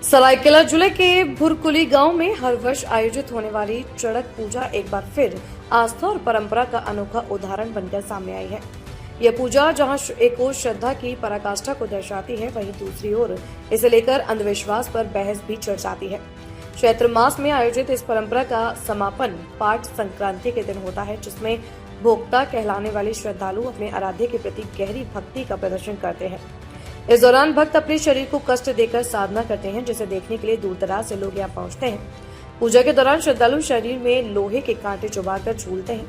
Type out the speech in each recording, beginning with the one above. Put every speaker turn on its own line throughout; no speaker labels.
सरायकेला जिले के भुरकुली गांव में हर वर्ष आयोजित होने वाली चड़क पूजा एक बार फिर आस्था और परंपरा का अनोखा उदाहरण बनकर सामने आई है। यह पूजा जहां एक ओर श्रद्धा की पराकाष्ठा को दर्शाती है, वहीं दूसरी ओर इसे लेकर अंधविश्वास पर बहस भी चढ़ जाती है। चैत्र मास में आयोजित इस परंपरा का समापन पाठ संक्रांति के दिन होता है, जिसमें भोक्ता कहलाने वाले श्रद्धालु अपने आराध्य के प्रति गहरी भक्ति का प्रदर्शन करते हैं। इस दौरान भक्त अपने शरीर को कष्ट देकर साधना करते हैं, जिसे देखने के लिए दूर दराज से लोग यहाँ पहुँचते हैं। पूजा के दौरान श्रद्धालु शरीर में लोहे के कांटे चुभाकर झूलते हैं,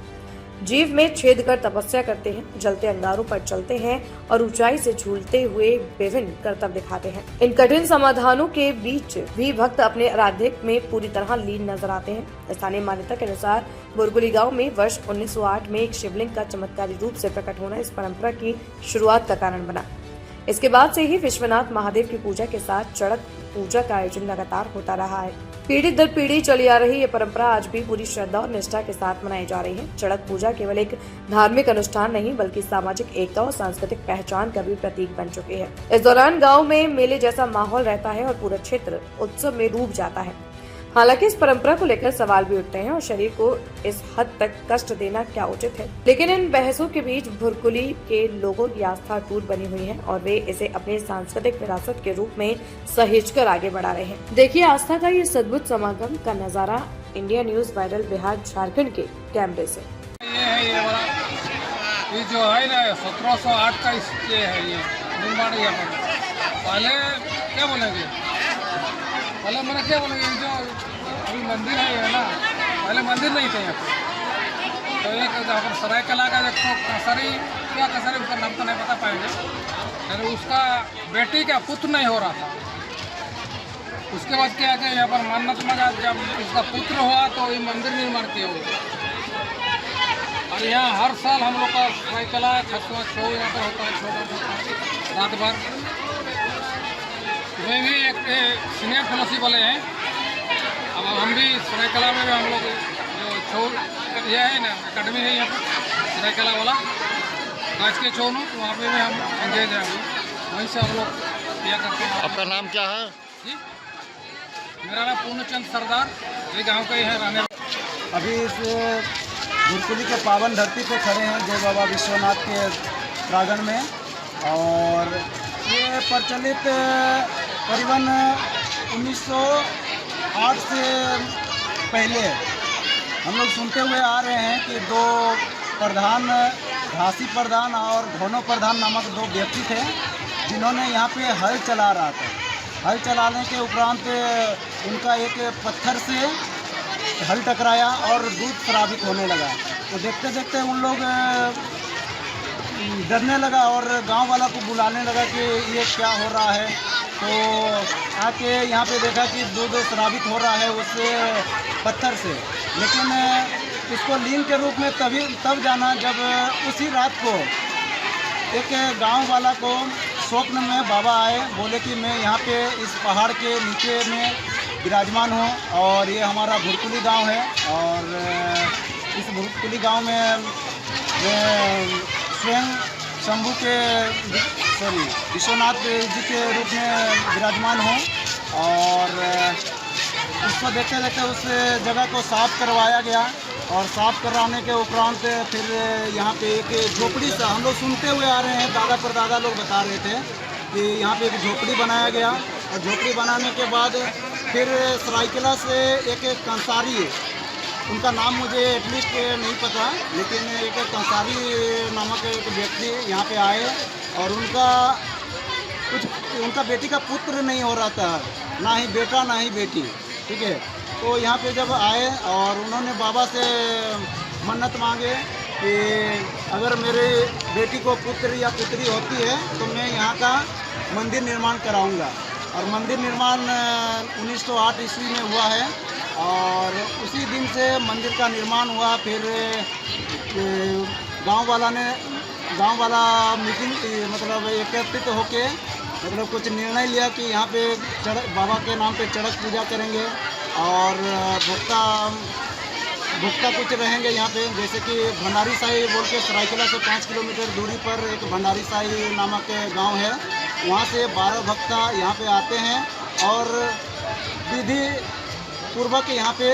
जीव में छेद कर तपस्या करते हैं, जलते अंगारों पर चलते हैं और ऊंचाई से झूलते हुए विभिन्न करतब दिखाते हैं। इन कठिन समाधानों के बीच भी भक्त अपने आराध्य में पूरी तरह लीन नजर आते हैं। स्थानीय मान्यता के अनुसार बुरकुली गांव में वर्ष 1908 में एक शिवलिंग का चमत्कारी रूप से प्रकट होना इस परंपरा की शुरुआत का कारण बना। इसके बाद से ही विश्वनाथ महादेव की पूजा के साथ चड़क पूजा का आयोजन लगातार होता रहा है। पीढ़ी दर पीढ़ी चली आ रही ये परंपरा आज भी पूरी श्रद्धा और निष्ठा के साथ मनाई जा रही है। चड़क पूजा केवल एक धार्मिक अनुष्ठान नहीं, बल्कि सामाजिक एकता और सांस्कृतिक पहचान का भी प्रतीक बन चुकी है। इस दौरान गांव में मेले जैसा माहौल रहता है और पूरा क्षेत्र उत्सव में डूब जाता है। हालांकि इस परंपरा को लेकर सवाल भी उठते हैं और शरीर को इस हद तक कष्ट देना क्या उचित है, लेकिन इन बहसों के बीच भुरकुली के लोगों की आस्था अटूट बनी हुई है और वे इसे अपने सांस्कृतिक विरासत के रूप में सहेजकर आगे बढ़ा रहे हैं। देखिए आस्था का ये अद्भुत समागम का नजारा India news viral Bihar Jharkhand के कैमरे से।
ये जो है ना 1708 का ये है, ये निर्माण यहाँ पर पहले क्या बोलेंगे, पहले मैंने क्या बोलेंगे, जो अभी मंदिर है ये ना, पहले मंदिर नहीं थे यहाँ पे। तो एक जहाँ पर सरायकेला का एक कसरी, क्या कसरी उसका नाम तो नहीं पता पाएंगे, लेकिन उसका बेटी का पुत्र नहीं हो रहा था। उसके बाद क्या कि यहाँ पर मन्नत मांगा, जब उसका पुत्र हुआ तो ये मंदिर निर्माण किया हुआ। और यहाँ हर साल हम लोग का सरायकेला खसवा शो यहाँ पर होता है, छोटा रात भर। वे भी एक सीनियर फेलोशिप वाले हैं। अब हम भी सरायकेला में भी हम लोग जो छो ये है ना अकेडमी है यहाँ पर सरायकेला वाला राजकीय छोनू, वहाँ पे भी हम एंगेज हैं। वहीं से हम लोग किया करते हैं।
आपका नाम क्या है?
जी, मेरा नाम पूर्णचंद सरदार, ये गाँव का ही है रहने।
अभी इस भुरकुली के पावन धरती पे खड़े हैं जय बाबा विश्वनाथ के प्रांगण में। और ये प्रचलित करीबन 1908 से पहले हम लोग सुनते हुए आ रहे हैं कि दो प्रधान, घासी प्रधान और घोनो प्रधान नामक दो व्यक्ति थे, जिन्होंने यहाँ पे हल चला रहा था। हल चलाने के उपरांत उनका एक पत्थर से हल टकराया और दूध स्रावित होने लगा। तो देखते देखते उन लोग डरने लगा और गांव वाला को बुलाने लगा कि ये क्या हो रहा है। तो आके यहाँ पे देखा कि दूध स्रावित हो रहा है उससे पत्थर से, लेकिन इसको लीन के रूप में तब जाना जब उसी रात को एक गांव वाला को स्वप्न में बाबा आए, बोले कि मैं यहाँ पे इस पहाड़ के नीचे में विराजमान हूँ और ये हमारा भुरकुली गांव है। और इस भुरकुली गांव में स्वयं शंभू के विश्वनाथ जी के रूप में विराजमान हूँ। और उसको देखते देखते उस जगह को साफ करवाया गया और साफ कराने के उपरांत फिर यहाँ पे एक झोपड़ी सा, हम लोग सुनते हुए आ रहे हैं, दादा परदादा लोग बता रहे थे कि यहाँ पे एक झोपड़ी बनाया गया। और झोपड़ी बनाने के बाद फिर सरायकेला से एक कंसारी, उनका नाम मुझे एटलीस्ट नहीं पता, लेकिन एक कंसारी नामक एक व्यक्ति यहाँ पे आए और उनका बेटी का पुत्र नहीं हो रहा था, ना ही बेटा ना ही बेटी, ठीक है। तो यहाँ पे जब आए और उन्होंने बाबा से मन्नत मांगे कि अगर मेरे बेटी को पुत्र या पुत्री होती है तो मैं यहाँ का मंदिर निर्माण कराऊँगा। और मंदिर निर्माण 1908 ईस्वी में हुआ है और उसी दिन से मंदिर का निर्माण हुआ। फिर गांव वाला मीटिंग मतलब एकत्रित होके मतलब कुछ निर्णय लिया कि यहाँ पे बाबा के नाम पे चड़क पूजा करेंगे और भुक्ता कुछ रहेंगे यहाँ पे, जैसे कि भंडारी साई बोल के सरायकेला से 5 किलोमीटर दूरी पर एक भंडारी साई नामक गांव है, वहाँ से 12 भक्ता यहाँ पे आते हैं और विधि पूर्वक यहाँ पे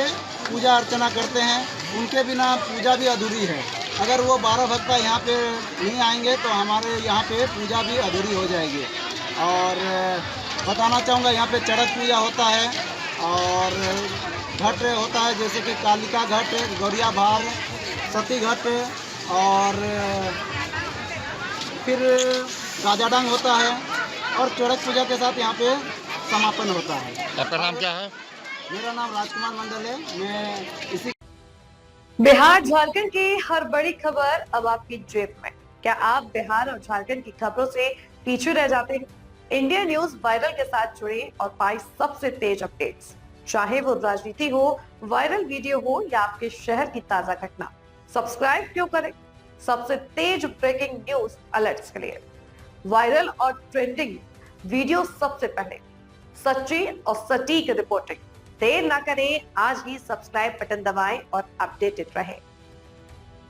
पूजा अर्चना करते हैं। उनके बिना पूजा भी अधूरी है। अगर वो 12 भक्ता यहाँ पे नहीं आएंगे तो हमारे यहाँ पे पूजा भी अधूरी हो जाएगी। और बताना चाहूँगा यहाँ पे चड़क पूजा होता है और घट होता है, जैसे कि कालिका घट, गौरिया भार, सती घट और फिर गाजाडंग होता है और चड़क पूजा के साथ यहाँ पे समापन होता है।
आपका नाम क्या है?
मेरा नाम राजकुमार मंडल है। मैं इसी
बिहार झारखंड की हर बड़ी खबर अब आपकी जेब में। क्या आप बिहार और झारखंड की खबरों से पीछे रह जाते हैं? इंडिया न्यूज वायरल के साथ जुड़े और पाई सबसे तेज अपडेट्स, चाहे वो राजनीति हो, वायरल वीडियो हो या आपके शहर की ताजा घटना। सब्सक्राइब क्यों करें? सबसे तेज ब्रेकिंग न्यूज अलर्ट्स के लिए, वायरल और ट्रेंडिंग वीडियो सबसे पहले, सच्ची और सटीक रिपोर्टिंग। देर ना करें, आज ही सब्सक्राइब बटन दबाएं और अपडेटेड रहें।